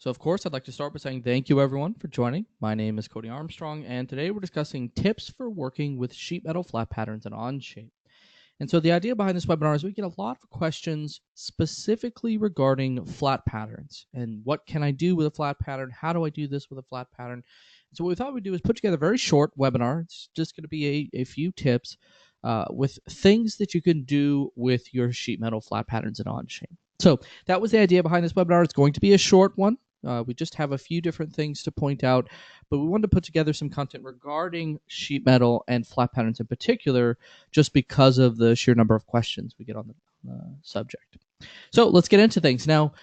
So, of course, I'd like to start by saying thank you, everyone, for joining. My name is Cody Armstrong, and today we're discussing tips for working with sheet metal flat patterns and Onshape. And so, the idea behind this webinar is we get a lot of questions specifically regarding flat patterns and what can I do with a flat pattern? How do I do this with a flat pattern? So, what we thought we'd do is put together a very short webinar. It's just going to be a few tips with things that you can do with your sheet metal flat patterns and Onshape. So that was the idea behind this webinar. It's going to be a short one. We just have a few different things to point out, but we wanted to put together some content regarding sheet metal and flat patterns in particular, just because of the sheer number of questions we get on the subject. So let's get into things. Now,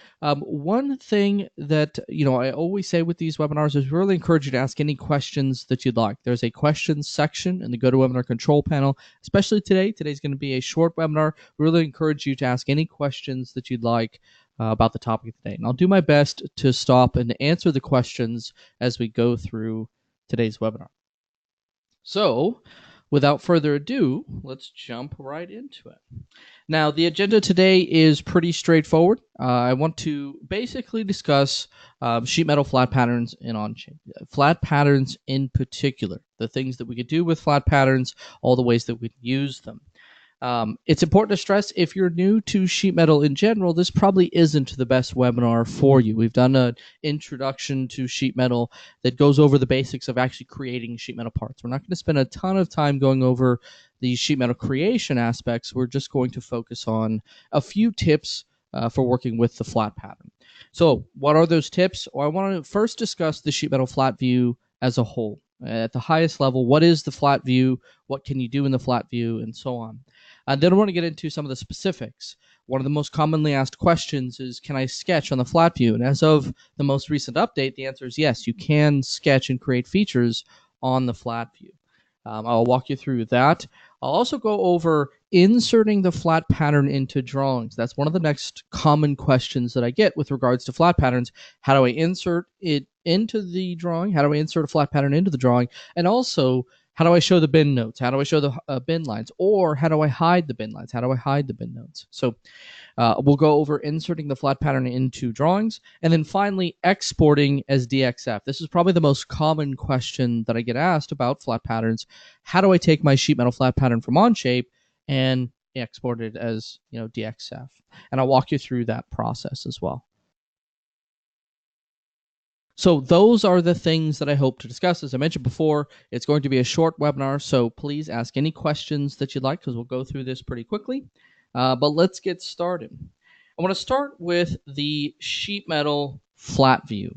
one thing that I always say with these webinars is really encourage you to ask any questions that you'd like. There's a questions section in the GoToWebinar control panel, especially today. Today's going to be a short webinar. We really encourage you to ask any questions that you'd like about the topic of today. And I'll do my best to stop and answer the questions as we go through today's webinar. So, without further ado, let's jump right into it. Now, the agenda today is pretty straightforward. I want to basically discuss sheet metal flat patterns in Onshape. Flat patterns in particular, the things that we could do with flat patterns, all the ways that we use them. It's important to stress, if you're new to sheet metal in general, this probably isn't the best webinar for you. We've done an introduction to sheet metal that goes over the basics of actually creating sheet metal parts. We're not going to spend a ton of time going over the sheet metal creation aspects. We're just going to focus on a few tips for working with the flat pattern. So what are those tips? Well, I want to first discuss the sheet metal flat view as a whole. At the highest level, what is the flat view? What can you do in the flat view? And so on. Then I want to get into some of the specifics. One of the most commonly asked questions is, can I sketch on the flat view? And as of the most recent update, the answer is yes, you can sketch and create features on the flat view. I'll walk you through that. I'll also go over inserting the flat pattern into drawings. That's one of the next common questions that I get with regards to flat patterns. How do I insert it into the drawing? How do I insert a flat pattern into the drawing? And also, how do I show the bin notes? How do I show the bin lines? Or how do I hide the bin lines? How do I hide the bin notes? So we'll go over inserting the flat pattern into drawings. And then finally, exporting as DXF. This is probably the most common question that I get asked about flat patterns. How do I take my sheet metal flat pattern from Onshape and export it as DXF? And I'll walk you through that process as well. So those are the things that I hope to discuss. As I mentioned before, it's going to be a short webinar, so please ask any questions that you'd like, because we'll go through this pretty quickly. But let's get started. I want to start with the sheet metal flat view.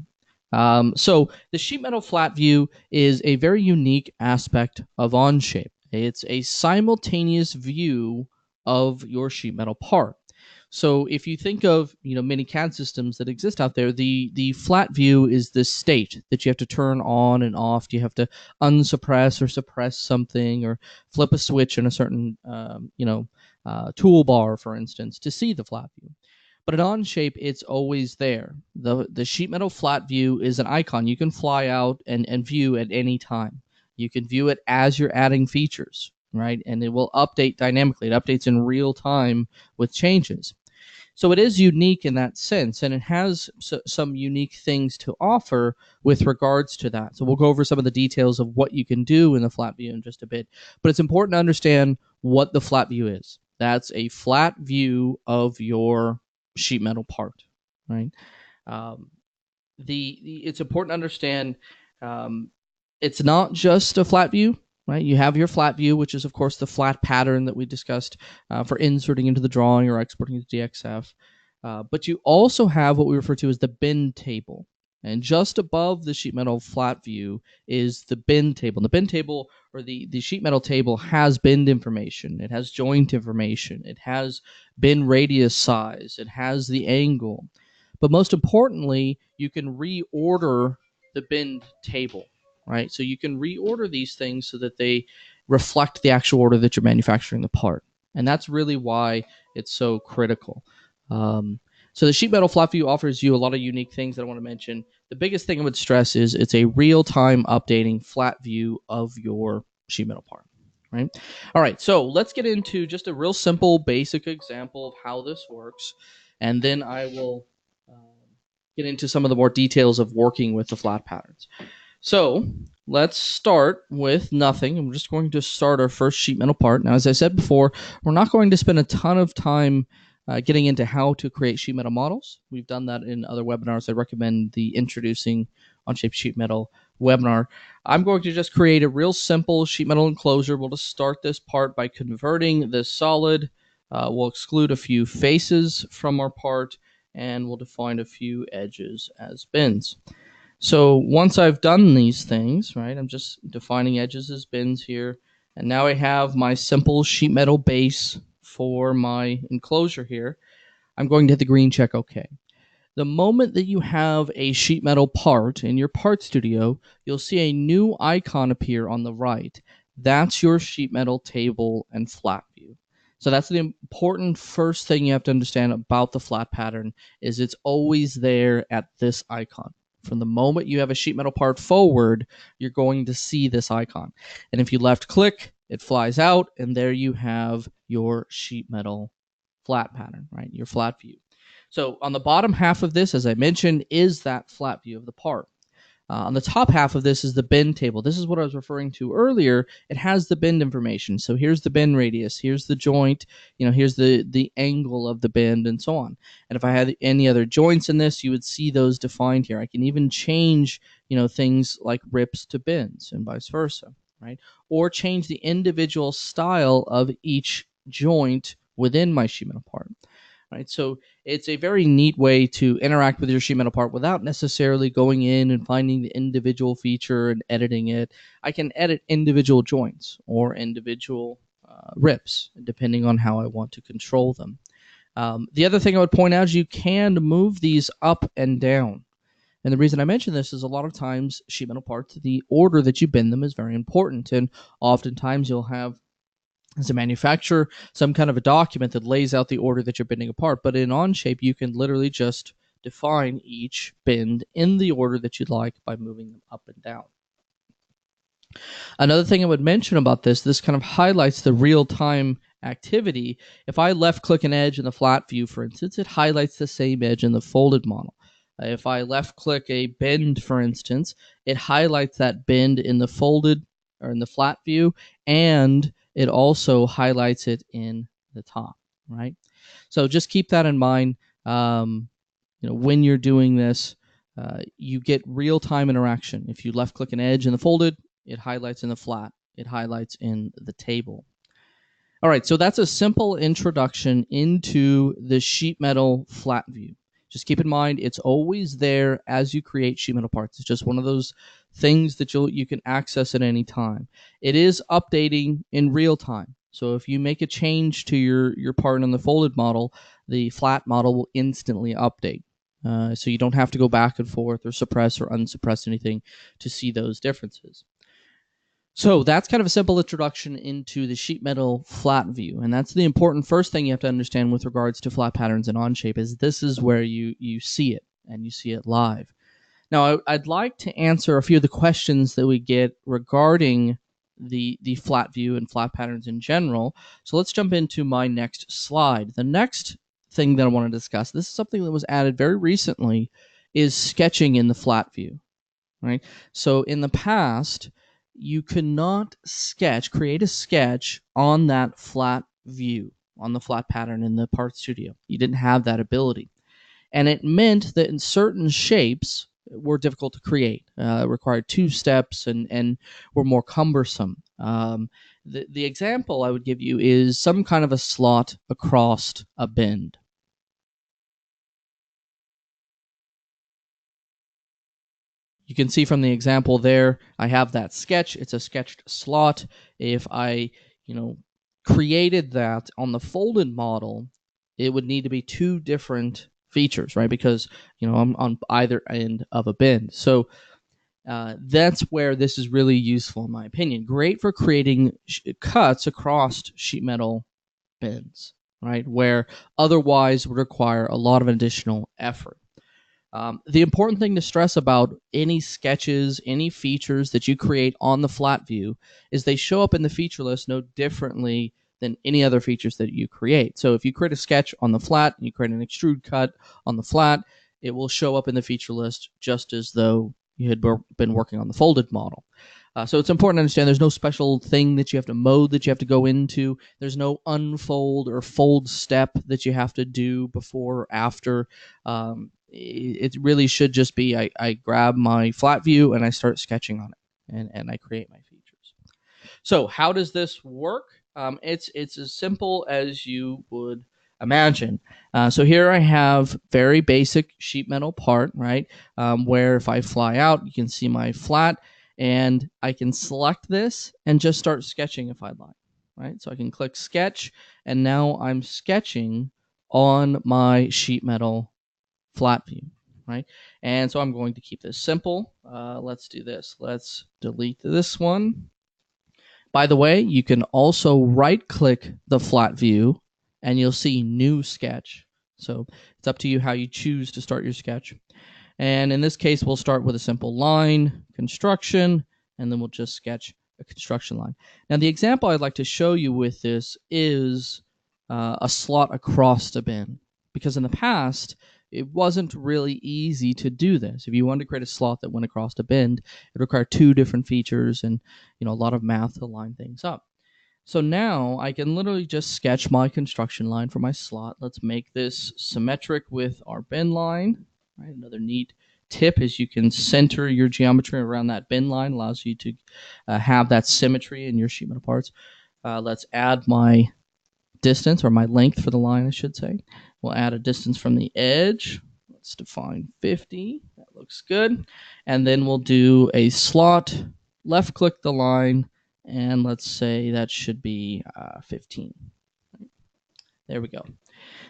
So the sheet metal flat view is a very unique aspect of Onshape. It's a simultaneous view of your sheet metal part. So if you think of many CAD systems that exist out there, the flat view is this state that you have to turn on and off. You have to unsuppress or suppress something, or flip a switch in a certain toolbar, for instance, to see the flat view. But in Onshape, it's always there. The sheet metal flat view is an icon you can fly out and view at any time. You can view it as you're adding features, right? And it will update dynamically. It updates in real time with changes. So it is unique in that sense, and it has some unique things to offer with regards to that. So we'll go over some of the details of what you can do in the flat view in just a bit. But it's important to understand what the flat view is. That's a flat view of your sheet metal part, right? It's important to understand it's not just a flat view. Right, you have your flat view, which is, of course, the flat pattern that we discussed for inserting into the drawing or exporting to DXF. But you also have what we refer to as the bin table. And just above the sheet metal flat view is the bin table. And the bin table, or the sheet metal table, has bin information. It has joint information. It has bin radius size. It has the angle. But most importantly, you can reorder the bin table. Right, so you can reorder these things so that they reflect the actual order that you're manufacturing the part, and that's really why it's so critical. So the sheet metal flat view offers you a lot of unique things that I want to mention. The biggest thing I would stress is it's a real-time updating flat view of your sheet metal part. Right. All right, so let's get into just a real simple, basic example of how this works, and then I will get into some of the more details of working with the flat patterns. So let's start with nothing. I'm just going to start our first sheet metal part. Now, as I said before, we're not going to spend a ton of time getting into how to create sheet metal models. We've done that in other webinars. I recommend the Introducing Onshape Sheet Metal webinar. I'm going to just create a real simple sheet metal enclosure. We'll just start this part by converting this solid. We'll exclude a few faces from our part, and we'll define a few edges as bins. So once I've done these things, right, I'm just defining edges as bins here. And now I have my simple sheet metal base for my enclosure here. I'm going to hit the green check OK. The moment that you have a sheet metal part in your part studio, you'll see a new icon appear on the right. That's your sheet metal table and flat view. So that's the important first thing you have to understand about the flat pattern is it's always there at this icon. From the moment you have a sheet metal part forward, you're going to see this icon. And if you left click, it flies out, and there you have your sheet metal flat pattern, right? Your flat view. So on the bottom half of this, as I mentioned, is that flat view of the part. On the top half of this is the bend table. This is what I was referring to earlier. It has the bend information. So here's the bend radius, here's the joint, here's the angle of the bend, and so on. And if I had any other joints in this, you would see those defined here. I can even change, things like rips to bends and vice versa, right? Or change the individual style of each joint within my sheet metal part. Right, so it's a very neat way to interact with your sheet metal part without necessarily going in and finding the individual feature and editing it. I can edit individual joints or individual rips, depending on how I want to control them. The other thing I would point out is you can move these up and down. And the reason I mention this is a lot of times sheet metal parts, the order that you bend them is very important. And oftentimes you'll have, as a manufacturer, some kind of a document that lays out the order that you're bending apart. But in Onshape, you can literally just define each bend in the order that you'd like by moving them up and down. Another thing I would mention about this kind of highlights the real-time activity. If I left-click an edge in the flat view, for instance, it highlights the same edge in the folded model. If I left-click a bend, for instance, it highlights that bend in the folded or in the flat view, and it also highlights it in the top, right? So just keep that in mind. When you're doing this, you get real-time interaction. If you left-click an edge in the folded, it highlights in the flat. It highlights in the table. All right, so that's a simple introduction into the sheet metal flat view. Just keep in mind, it's always there as you create sheet metal parts. It's just one of those things that you can access at any time. It is updating in real time. So if you make a change to your part on the folded model, the flat model will instantly update. So you don't have to go back and forth or suppress or unsuppress anything to see those differences. So that's kind of a simple introduction into the sheet metal flat view. And that's the important first thing you have to understand with regards to flat patterns in Onshape is this is where you see it, and you see it live. Now, I'd like to answer a few of the questions that we get regarding the flat view and flat patterns in general. So let's jump into my next slide. The next thing that I want to discuss, this is something that was added very recently, is sketching in the flat view. Right? So in the past, you could not create a sketch on that flat view, on the flat pattern in the Part Studio. You didn't have that ability. And it meant that in certain shapes were difficult to create, required 2 steps, and were more cumbersome. The example I would give you is some kind of a slot across a bend. You can see from the example there, I have that sketch. It's a sketched slot. If I, created that on the folded model, it would need to be 2 different features, right? Because, I'm on either end of a bend. So that's where this is really useful, in my opinion. Great for creating cuts across sheet metal bends, right? Where otherwise would require a lot of additional effort. The important thing to stress about any sketches, any features that you create on the flat view is they show up in the feature list no differently than any other features that you create. So if you create a sketch on the flat and you create an extrude cut on the flat, it will show up in the feature list just as though you had been working on the folded model. So it's important to understand there's no special thing that you have to mode that you have to go into. There's no unfold or fold step that you have to do before or after. It really should just be I grab my flat view and I start sketching on it, and I create my features. So how does this work? It's as simple as you would imagine. So here I have very basic sheet metal part, right? Where if I fly out, you can see my flat, and I can select this and just start sketching if I'd like, right? So I can click sketch, and now I'm sketching on my sheet metal flat view, right? And so I'm going to keep this simple. Let's do this. Let's delete this one. By the way, you can also right-click the flat view, and you'll see New Sketch. So it's up to you how you choose to start your sketch. And in this case, we'll start with a simple line, construction, and then we'll just sketch a construction line. Now, the example I'd like to show you with this is a slot across a bin, because in the past, it wasn't really easy to do this. If you wanted to create a slot that went across a bin, it required two different features and a lot of math to line things up. So now I can literally just sketch my construction line for my slot. Let's make this symmetric with our bin line. Right, another neat tip is you can center your geometry around that bin line. Allows you to have that symmetry in your sheet metal parts. Let's add my distance, or my length for the line, I should say. We'll add a distance from the edge. Let's define 50. That looks good. And then we'll do a slot, left click the line, and let's say that should be 15. There we go.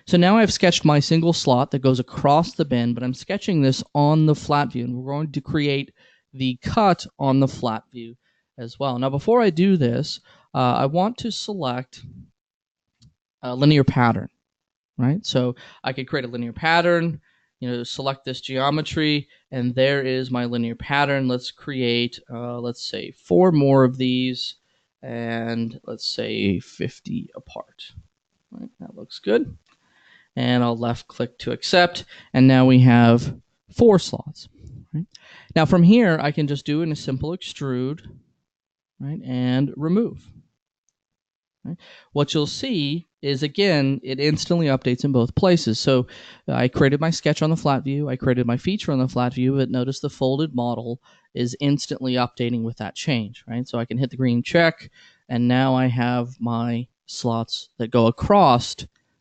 So now I've sketched my single slot that goes across the bin, but I'm sketching this on the flat view, and we're going to create the cut on the flat view as well. Now, before I do this, I want to select a linear pattern, right? So I could create a linear pattern, select this geometry, and there is my linear pattern. Let's create, let's say 4 more of these, and let's say 50 apart. Right, that looks good. And I'll left click to accept, and now we have 4 slots. Right? Now from here, I can just do a simple extrude, right, and remove. Right? What you'll see is, again, it instantly updates in both places. So I created my sketch on the flat view, I created my feature on the flat view, but notice the folded model is instantly updating with that change, right? So I can hit the green check, and now I have my slots that go across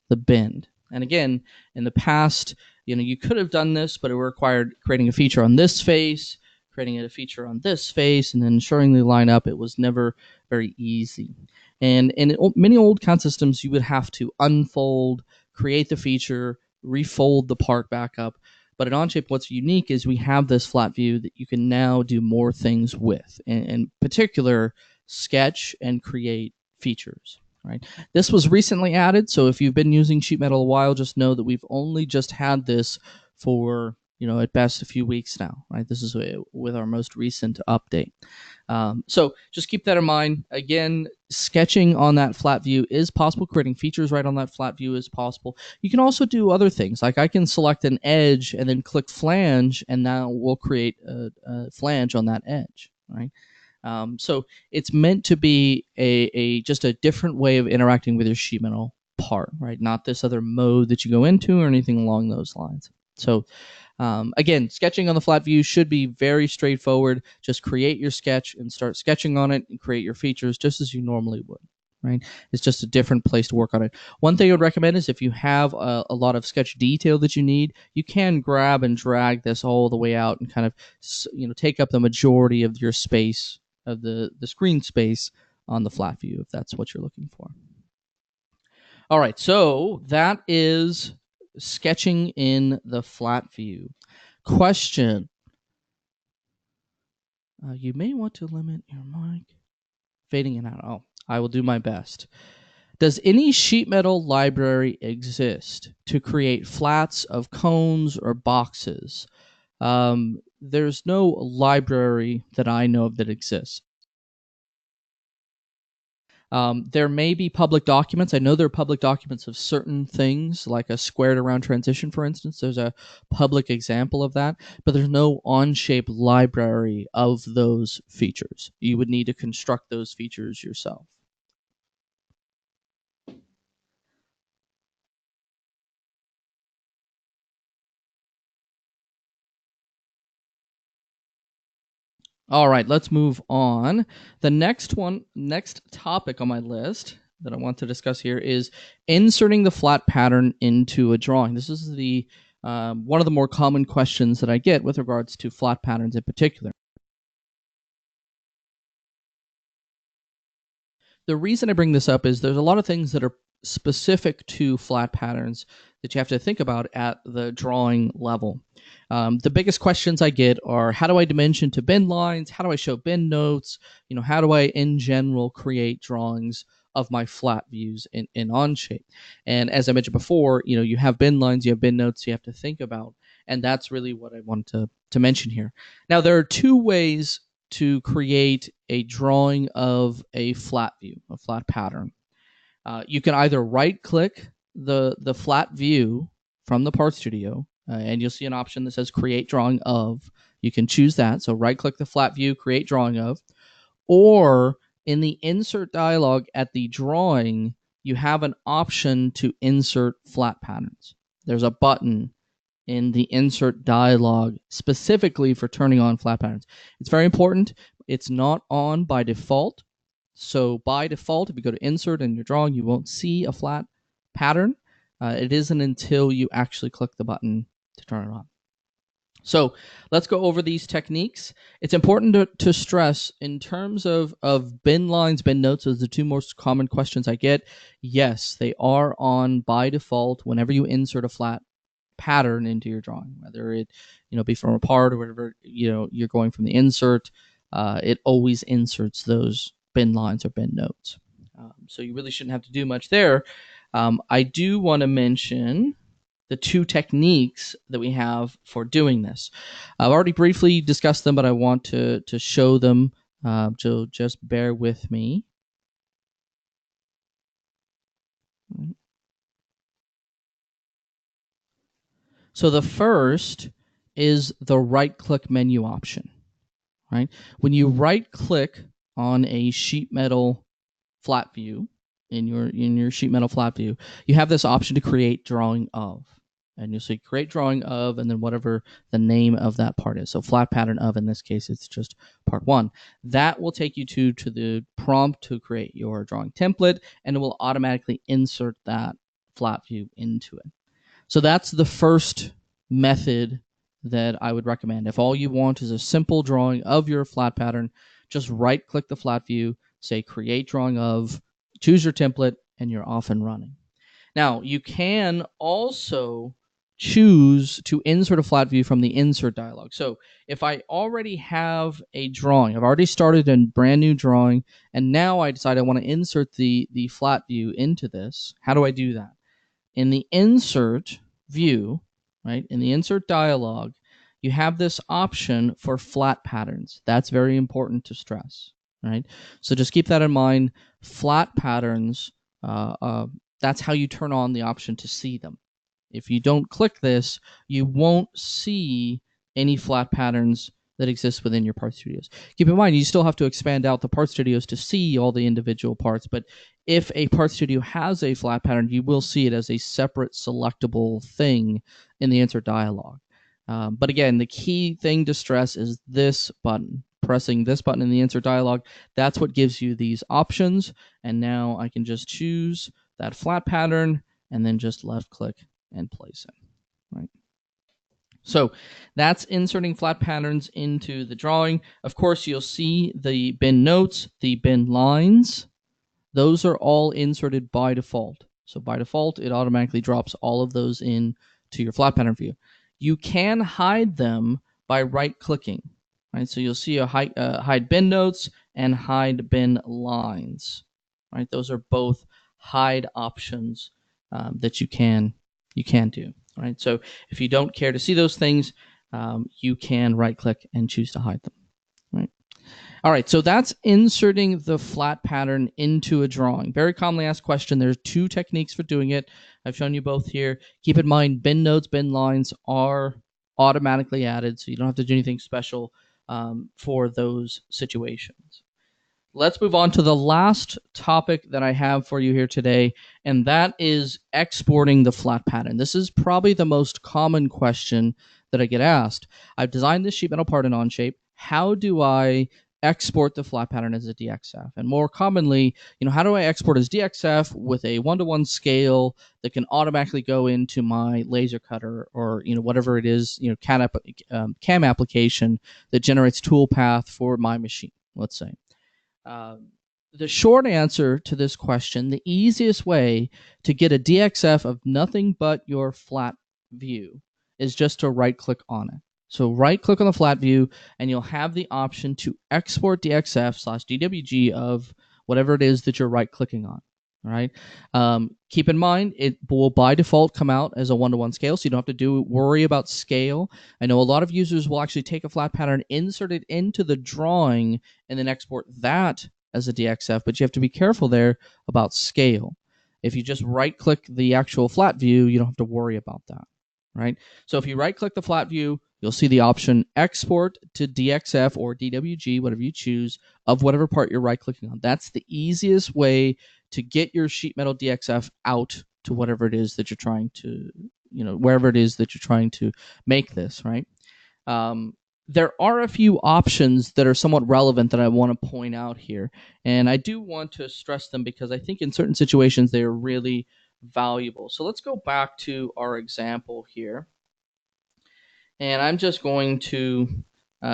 the bin. And again, in the past, you could have done this, but it required creating a feature on this face, creating a feature on this face, and then ensuring they line up. It was never very easy. And in many old CAD systems, you would have to unfold, create the feature, refold the part back up. But in Onshape, what's unique is we have this flat view that you can now do more things with. In particular, sketch and create features. Right. This was recently added, so if you've been using sheet metal a while, just know that we've only just had this for at best a few weeks now. Right. This is with our most recent update. So just keep that in mind. Again, sketching on that flat view is possible. Creating features right on that flat view is possible. You can also do other things. Like I can select an edge and then click flange, and now we'll create a flange on that edge. Right. So it's meant to be just a different way of interacting with your sheet metal part, right? Not this other mode that you go into or anything along those lines. So again, sketching on the flat view should be very straightforward. Just create your sketch and start sketching on it and create your features just as you normally would. Right? It's just a different place to work on it. One thing I would recommend is if you have a lot of sketch detail that you need, you can grab and drag this all the way out and kind of take up the majority of your space, of the screen space on the flat view, if that's what you're looking for. All right, so that is sketching in the flat view. Question. You may want to limit your mic fading in and out. Oh, I will do my best. Does any sheet metal library exist to create flats of cones or boxes? There's no library that I know of that exists. There may be public documents. I know there are public documents of certain things, like a squared around transition, for instance. There's a public example of that, but there's no Onshape library of those features. You would need to construct those features yourself. All right, let's move on. The next topic on my list that I want to discuss here is inserting the flat pattern into a drawing. This is the one of the more common questions that I get with regards to flat patterns in particular. The reason I bring this up is there's a lot of things that are specific to flat patterns that you have to think about at the drawing level. The biggest questions I get are, how do I dimension to bin lines? How do I show bin notes? How do I, in general, create drawings of my flat views in Onshape? And as I mentioned before, you have bin lines, you have bin notes you have to think about. And that's really what I wanted to mention here. Now, there are two ways to create a drawing of a flat view, a flat pattern. You can either right-click the flat view from the Part Studio, and you'll see an option that says Create Drawing Of. You can choose that. So right-click the flat view, Create Drawing Of. Or in the Insert dialog at the drawing, you have an option to insert flat patterns. There's a button in the Insert dialog specifically for turning on flat patterns. It's very important. It's not on by default. So by default, if you go to Insert in your drawing, you won't see a flat pattern. It isn't until you actually click the button to turn it on. So let's go over these techniques. It's important to stress in terms of bin lines, bin notes, as the two most common questions I get. Yes, they are on by default whenever you insert a flat pattern into your drawing, whether it be from a part or whatever you're going from the insert. It always inserts those bin lines or bin notes. So you really shouldn't have to do much there. I do want to mention the two techniques that we have for doing this. I've already briefly discussed them, but I want to show them. So just bear with me. So the first is the right-click menu option. Right? When you right-click on a sheet metal flat view in your sheet metal flat view, you have this option to create drawing of, and you'll see create drawing of, and then whatever the name of that part is. So flat pattern of, in this case, it's just part 1. That will take you to the prompt to create your drawing template, and it will automatically insert that flat view into it. So that's the first method that I would recommend. If all you want is a simple drawing of your flat pattern, just right-click the flat view, say Create Drawing Of, choose your template, and you're off and running. Now, you can also choose to insert a flat view from the Insert dialog. So if I already have a drawing, I've already started a brand new drawing, and now I decide I want to insert the flat view into this, how do I do that? In the Insert view, right, in the Insert dialog, you have this option for flat patterns. That's very important to stress, right? So just keep that in mind. Flat patterns, that's how you turn on the option to see them. If you don't click this, you won't see any flat patterns that exist within your Part Studios. Keep in mind, you still have to expand out the Part Studios to see all the individual parts, but if a Part Studio has a flat pattern, you will see it as a separate selectable thing in the Insert dialog. But again, the key thing to stress is this button. Pressing this button in the Insert dialog, that's what gives you these options, and now I can just choose that flat pattern and then just left click and place it, right? So that's inserting flat patterns into the drawing. Of course, you'll see the bin notes, the bin lines. Those are all inserted by default. So by default, it automatically drops all of those in to your flat pattern view. You can hide them by right-clicking. Right? So you'll see a hide bin notes and hide bin lines. Right? Those are both hide options that you can do. Right? So if you don't care to see those things, you can right-click and choose to hide them. Right? All right, so that's inserting the flat pattern into a drawing. Very commonly asked question. There's two techniques for doing it. I've shown you both here. Keep in mind, bin nodes, bin lines are automatically added, so you don't have to do anything special for those situations. Let's move on to the last topic that I have for you here today, and that is exporting the flat pattern. This is probably the most common question that I get asked. I've designed this sheet metal part in Onshape. How do I export the flat pattern as a DXF? And more commonly, how do I export as DXF with a 1-to-1 scale that can automatically go into my laser cutter or whatever it is, CAM application that generates toolpath for my machine, let's say. The short answer to this question, the easiest way to get a DXF of nothing but your flat view is just to right-click on it. So right-click on the flat view, and you'll have the option to export DXF/DWG of whatever it is that you're right-clicking on. All right. Keep in mind, it will by default come out as a 1-to-1 scale, so you don't have to worry about scale. I know a lot of users will actually take a flat pattern, insert it into the drawing, and then export that as a DXF, but you have to be careful there about scale. If you just right-click the actual flat view, you don't have to worry about that. Right. So if you right-click the flat view, you'll see the option Export to DXF or DWG, whatever you choose, of whatever part you're right-clicking on. That's the easiest way to get your sheet metal DXF out to whatever it is that you're trying to, wherever it is that you're trying to make this, right? There are a few options that are somewhat relevant that I want to point out here. And I do want to stress them because I think in certain situations they are really valuable. So let's go back to our example here. And I'm just going to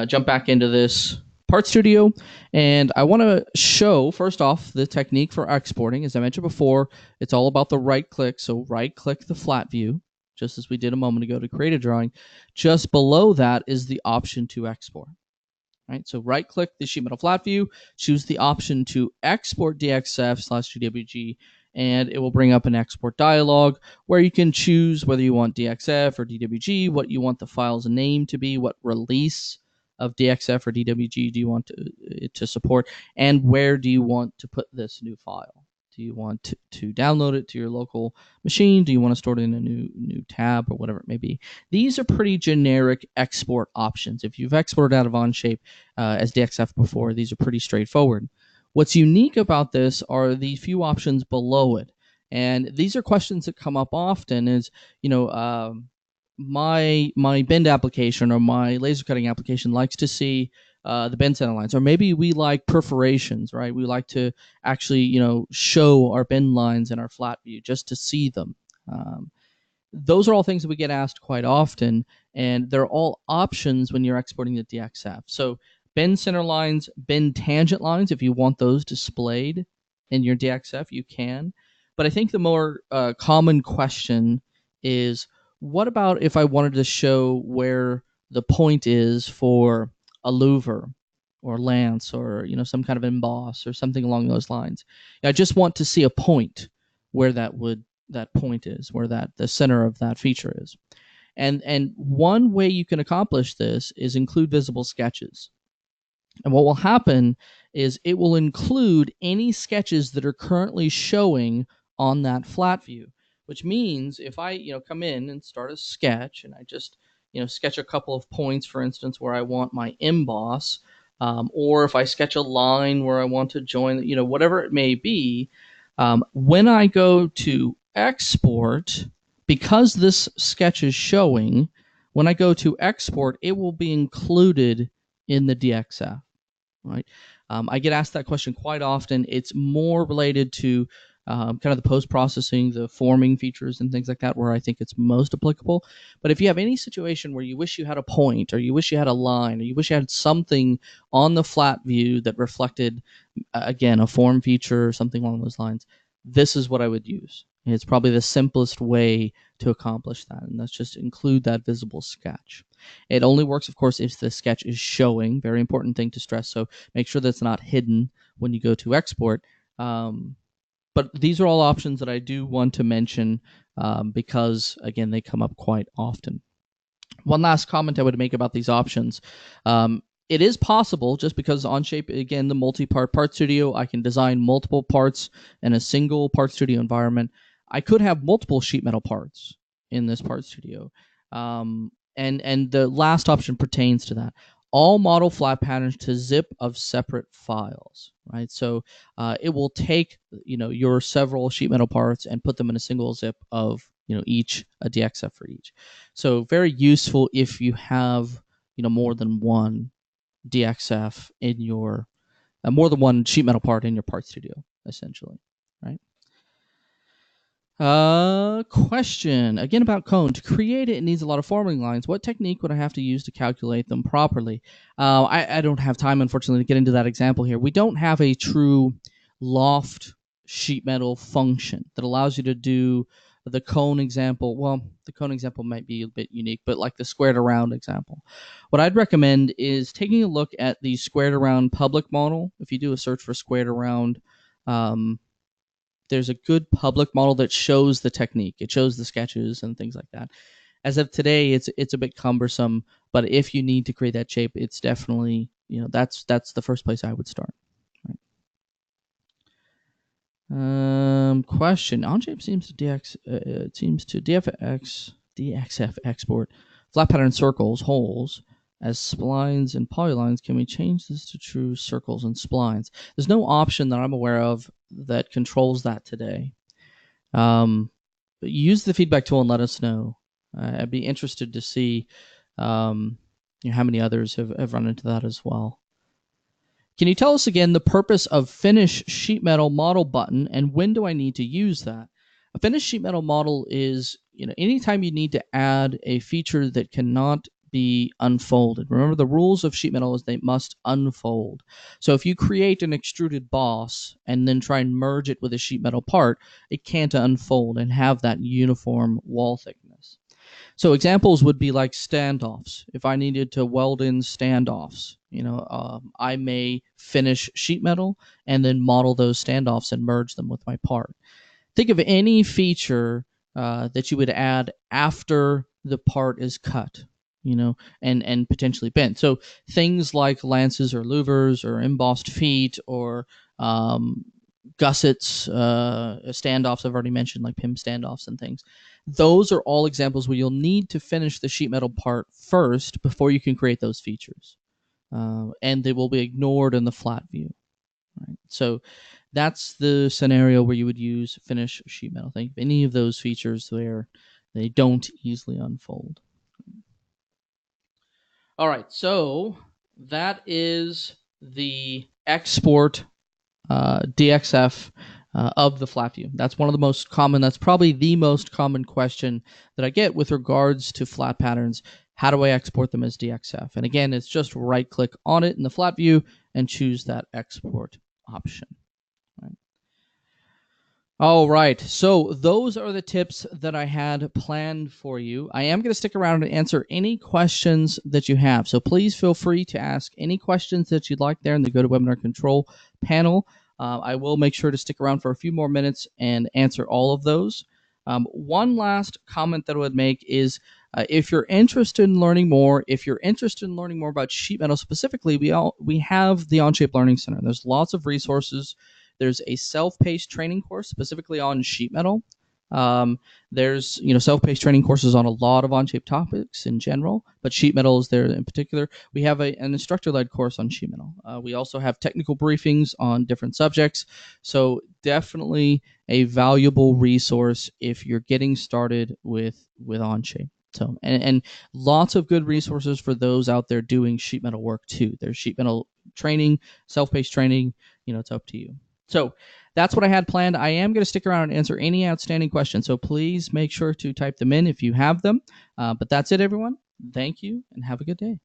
jump back into this Part Studio, and I want to show, first off, the technique for exporting. As I mentioned before, it's all about the right click, so right click the flat view, just as we did a moment ago to create a drawing. Just below that is the option to export. Right, so right click the sheet metal flat view, choose the option to export DXF/DWG, and it will bring up an export dialog where you can choose whether you want DXF or DWG, what you want the file's name to be, what release of DXF or DWG do you want to support, and where do you want to put this new file. Do you want to download it to your local machine? Do you want to store it in a new tab or whatever it may be? These are pretty generic export options. If you've exported out of Onshape as DXF before, these are pretty straightforward. What's unique about this are the few options below it. And these are questions that come up often is, my bend application or my laser cutting application likes to see the bend center lines, or maybe we like perforations, right? We like to actually, show our bend lines in our flat view just to see them. Those are all things that we get asked quite often, and they're all options when you're exporting the DXF. So bend center lines, bend tangent lines, if you want those displayed in your DXF, you can. But I think the more common question is, what about if I wanted to show where the point is for a louver or lance or some kind of emboss or something along those lines? I just want to see a point where that point is, where the center of that feature is. And one way you can accomplish this is include visible sketches. And what will happen is it will include any sketches that are currently showing on that flat view, which means if I come in and start a sketch and I just sketch a couple of points, for instance, where I want my emboss, or if I sketch a line where I want to join, whatever it may be, when I go to export, because this sketch is showing, when I go to export, it will be included in the DXF. Right? I get asked that question quite often. It's more related to kind of the post-processing, the forming features and things like that, where I think it's most applicable. But if you have any situation where you wish you had a point, or you wish you had a line, or you wish you had something on the flat view that reflected, again, a form feature or something along those lines, this is what I would use. It's probably the simplest way to accomplish that, and that's just include that visible sketch. It only works, of course, if the sketch is showing. Very important thing to stress, so make sure that's not hidden when you go to export. But these are all options that I do want to mention because, again, they come up quite often. One last comment I would make about these options. it is possible, just because Onshape, again, the multi-part part studio, I can design multiple parts in a single part studio environment. I could have multiple sheet metal parts in this part studio. And the last option pertains to that. All model flat patterns to zip of separate files, right? So it will take your several sheet metal parts and put them in a single zip of each, a DXF for each. So very useful if you have more than one DXF in your more than one sheet metal part in your part studio, essentially, right? Question again about cone. To create it needs a lot of forming lines. What technique would I have to use to calculate them properly? I don't have time, unfortunately, to get into that example here. We don't have a true loft sheet metal function that allows you to do the cone example. Well, the cone example might be a bit unique, but like the squared around example. What I'd recommend is taking a look at the squared around public model. If you do a search for squared around, there's a good public model that shows the technique. It shows the sketches and things like that. As of today, it's a bit cumbersome, but if you need to create that shape, it's definitely that's the first place I would start. Right. Question: Onshape seems to DXF export flat pattern circles holes as splines and polylines. Can we change this to true circles and splines? There's no option that I'm aware of that controls that today. Use the feedback tool and let us know. I'd be interested to see how many others have run into that as well. Can you tell us again the purpose of finish sheet metal model button, and when do I need to use that? A finish sheet metal model is anytime you need to add a feature that cannot be unfolded. Remember, the rules of sheet metal is they must unfold. So if you create an extruded boss and then try and merge it with a sheet metal part, it can't unfold and have that uniform wall thickness. So examples would be like standoffs. If I needed to weld in standoffs, I may finish sheet metal and then model those standoffs and merge them with my part. Think of any feature that you would add after the part is cut, and potentially bent. So things like lances or louvers or embossed feet or gussets, standoffs I've already mentioned, like PIM standoffs and things. Those are all examples where you'll need to finish the sheet metal part first before you can create those features. And they will be ignored in the flat view. Right? So that's the scenario where you would use finish sheet metal. Think of any of those features where they don't easily unfold. All right, so that is the export DXF of the flat view. That's one of the most common, that's probably the most common question that I get with regards to flat patterns. How do I export them as DXF? And again, it's just right click on it in the flat view and choose that export option. Right. All right, so those are the tips that I had planned for you. I am going to stick around and answer any questions that you have. So please feel free to ask any questions that you'd like there in the GoToWebinar control panel. I will make sure to stick around for a few more minutes and answer all of those. One last comment that I would make is if you're interested in learning more, about sheet metal specifically, we have the Onshape Learning Center. There's lots of resources. There's a self-paced training course specifically on sheet metal. There's self-paced training courses on a lot of Onshape topics in general, but sheet metal is there in particular. We have an instructor-led course on sheet metal. We also have technical briefings on different subjects. So definitely a valuable resource if you're getting started with Onshape. So and lots of good resources for those out there doing sheet metal work too. There's sheet metal training, self-paced training. It's up to you. So that's what I had planned. I am going to stick around and answer any outstanding questions. So please make sure to type them in if you have them. But that's it, everyone. Thank you and have a good day.